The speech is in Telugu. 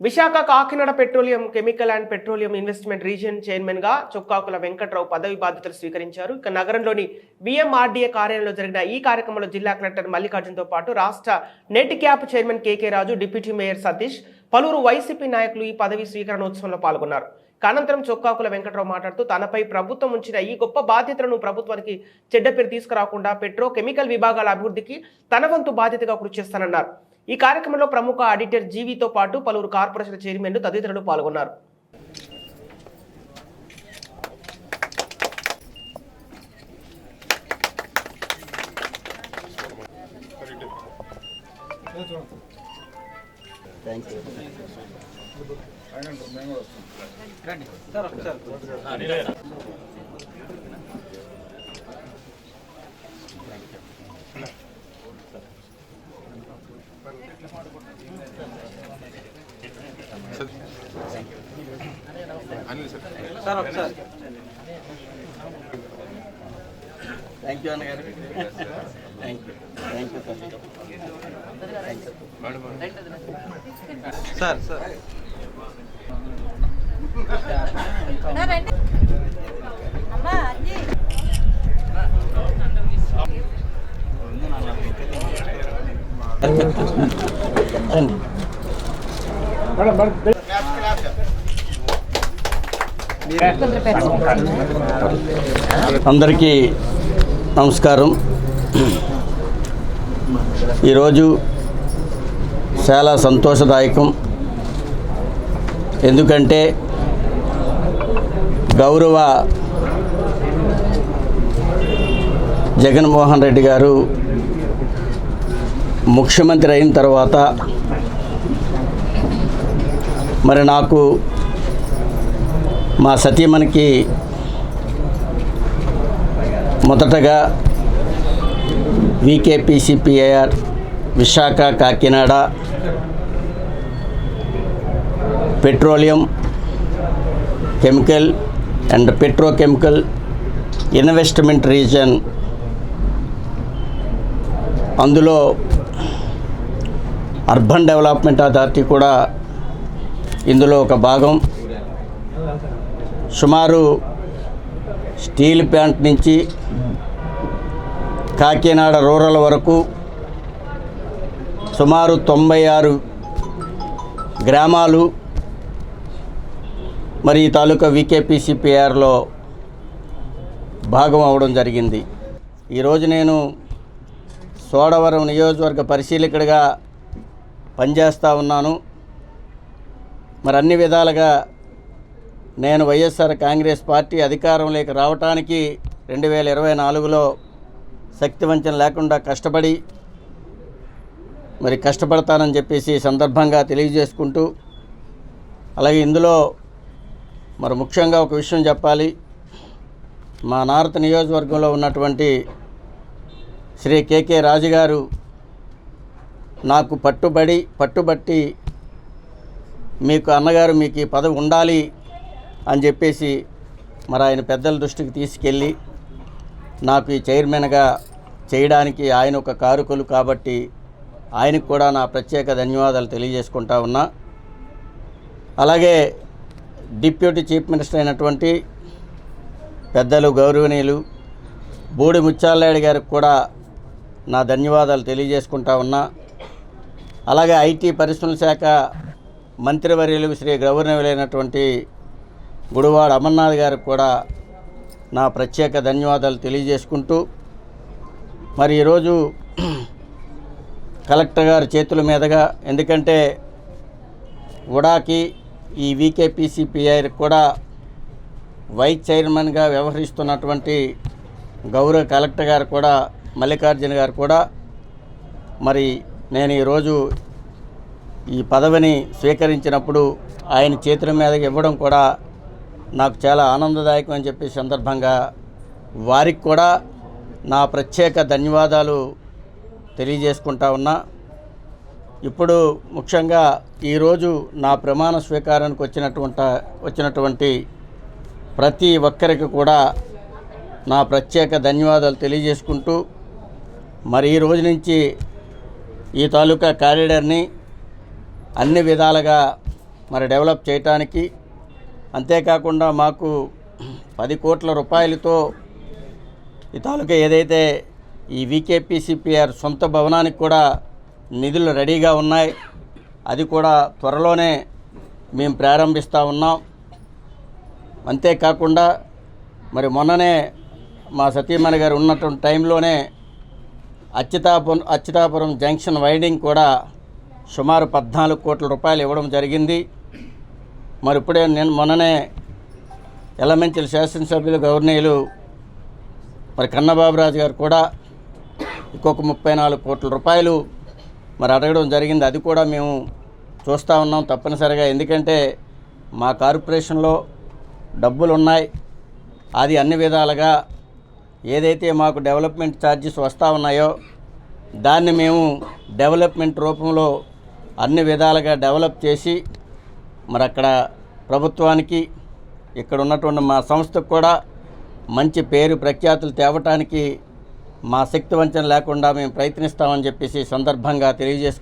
Visakha Kakinada petroleum chemical and petroleum investment region chairman గా చొక్కాకుల వెంకట్రావు పదవి బాధ్యతలు స్వీకరించారు. ఇక నగరంలోని BMRDA కార్యాలయంలో జరిగిన ఈ కార్యక్రమంలో జిల్లా కలెక్టర్ మల్లికార్జున్తో పాటు రాష్ట్ర నెట్ క్యాప్ చైర్మన్ KK రాజు, డిప్యూటీ మేయర్ సతీష్, పలువురు వైసీపీ నాయకులు ఈ పదవి స్వీకరణోత్సవంలో పాల్గొన్నారు. అనంతరం చొక్కాకుల వెంకట్రావు మాట్లాడుతూ తనపై ప్రభుత్వం ఉంచిన ఈ గొప్ప బాధ్యతలను ప్రభుత్వానికి చెడ్డ పేరు తీసుకురాకుండా పెట్రో కెమికల్ విభాగాల అభివృద్ధికి తన వంతు బాధ్యతగా కృషి చేస్తానన్నారు. ఈ కార్యక్రమంలో ప్రముఖ ఆడిటర్ జీవితో పాటు పలువురు కార్పొరేషన్ చైర్మన్లు తదితరులు పాల్గొన్నారు. థ్యాంక్ యూ అన్నగారు. Thank you sir. సార్ అందరికీ నమస్కారం. ఈరోజు చాలా సంతోషదాయకం. ఎందుకంటే గౌరవ జగన్మోహన్ రెడ్డి గారు ముఖ్యమంత్రి అయిన తర్వాత మరి నాకు మా సతీమణికి మొదటగా VKPCPIR Visakha Kakinada petroleum chemical and petrochemical investment reason, అందులో అర్బన్ డెవలప్మెంట్ అథారిటీ కూడా ఇందులో ఒక భాగం. సుమారు స్టీల్ ప్లాంట్ నుంచి కాకినాడ రూరల్ వరకు సుమారు 96 గ్రామాలు మరి ఈ తాలూకా VKPCPIRలో భాగం అవడం జరిగింది. ఈరోజు నేను సోడవరం నియోజకవర్గ పరిశీలకుడిగా పనిచేస్తూ ఉన్నాను. మరి అన్ని విధాలుగా నేను వైఎస్ఆర్ కాంగ్రెస్ పార్టీ అధికారంలోకి రావటానికి 2024లో శక్తివంచన లేకుండా కష్టపడతానని చెప్పేసి సందర్భంగా తెలియజేసుకుంటూ, అలాగే ఇందులో మరి ముఖ్యంగా ఒక విషయం చెప్పాలి. మా నార్త్ నియోజకవర్గంలో ఉన్నటువంటి శ్రీ KK రాజు గారు నాకు పట్టుబట్టి మీకు అన్నగారు మీకు ఈ పదవి ఉండాలి అని చెప్పేసి మరి ఆయన పెద్దల దృష్టికి తీసుకెళ్ళి నాకు ఈ చైర్మన్గా చేయడానికి ఆయన ఒక కారకులు కాబట్టి ఆయనకు కూడా నా ప్రత్యేక ధన్యవాదాలు తెలియజేసుకుంటా ఉన్నా. అలాగే డిప్యూటీ చీఫ్ మినిస్టర్ అయినటువంటి పెద్దలు గౌరవనీయులు బూడి ముత్యాలనాయుడు గారికి కూడా నా ధన్యవాదాలు తెలియజేసుకుంటా ఉన్నా. అలాగే IT పరిశ్రమల శాఖ మంత్రివర్యులు శ్రీ గౌరవనీయులైనటువంటి గుడివాడ అమర్నాథ్ గారికి కూడా నా ప్రత్యేక ధన్యవాదాలు తెలియజేసుకుంటూ, మరి ఈరోజు కలెక్టర్ గారి చేతుల మీదుగా, ఎందుకంటే ఉడాకి ఈ VKPCPIR కూడా వైస్ చైర్మన్గా వ్యవహరిస్తున్నటువంటి గౌరవ కలెక్టర్ గారు కూడా మల్లికార్జున గారు కూడా మరి నేను ఈరోజు ఈ పదవిని స్వీకరించినప్పుడు ఆయన చేతుల మీదకి ఇవ్వడం కూడా నాకు చాలా ఆనందదాయకం అని చెప్పే సందర్భంగా వారికి కూడా నా ప్రత్యేక ధన్యవాదాలు తెలియజేసుకుంటా ఉన్నా. ఇప్పుడు ముఖ్యంగా ఈరోజు నా ప్రమాణ స్వీకారానికి వచ్చినటువంటి ప్రతి ఒక్కరికి కూడా నా ప్రత్యేక ధన్యవాదాలు తెలియజేసుకుంటూ, మరి ఈ రోజు నుంచి ఈ తాలూకా కారిడార్ని అన్ని విధాలుగా మరి డెవలప్ చేయటానికి, అంతేకాకుండా మాకు 10 కోట్ల రూపాయలతో ఈ తాలూకా ఏదైతే ఈ వికేపీసీపీఆర్ సొంత భవనానికి కూడా నిధులు రెడీగా ఉన్నాయి. అది కూడా త్వరలోనే మేము ప్రారంభిస్తూ ఉన్నాం. అంతేకాకుండా మరి మొన్ననే మా సతీమణి గారు ఉన్నటువంటి టైంలోనే అచ్యుతాపురం జంక్షన్ వైడింగ్ కూడా సుమారు 14 కోట్ల రూపాయలు ఇవ్వడం జరిగింది. మరి ఇప్పుడే నేను మొన్ననే ఎలమంచిలి శాసనసభ్యులు గవర్నీయులు మరి కన్నబాబురాజు గారు కూడా ఇంకొక 34 కోట్ల రూపాయలు మరి అడగడం జరిగింది. అది కూడా మేము చూస్తూ ఉన్నాం తప్పనిసరిగా. ఎందుకంటే మా కార్పొరేషన్లో డబ్బులు ఉన్నాయి. అది అన్ని విధాలుగా ఏదైతే మాకు డెవలప్మెంట్ ఛార్జెస్ వస్తూ ఉన్నాయో దాన్ని మేము డెవలప్మెంట్ రూపంలో అన్ని విధాలుగా డెవలప్ చేసి మరి అక్కడ ప్రభుత్వానికి, ఇక్కడ ఉన్నటువంటి మా సంస్థకు కూడా మంచి పేరు ప్రఖ్యాతులు తేవటానికి మా శక్తి వంచన లేకుండా మేము ప్రయత్నిస్తామని చెప్పేసి సందర్భంగా తెలియజేసుకుంటున్నాం.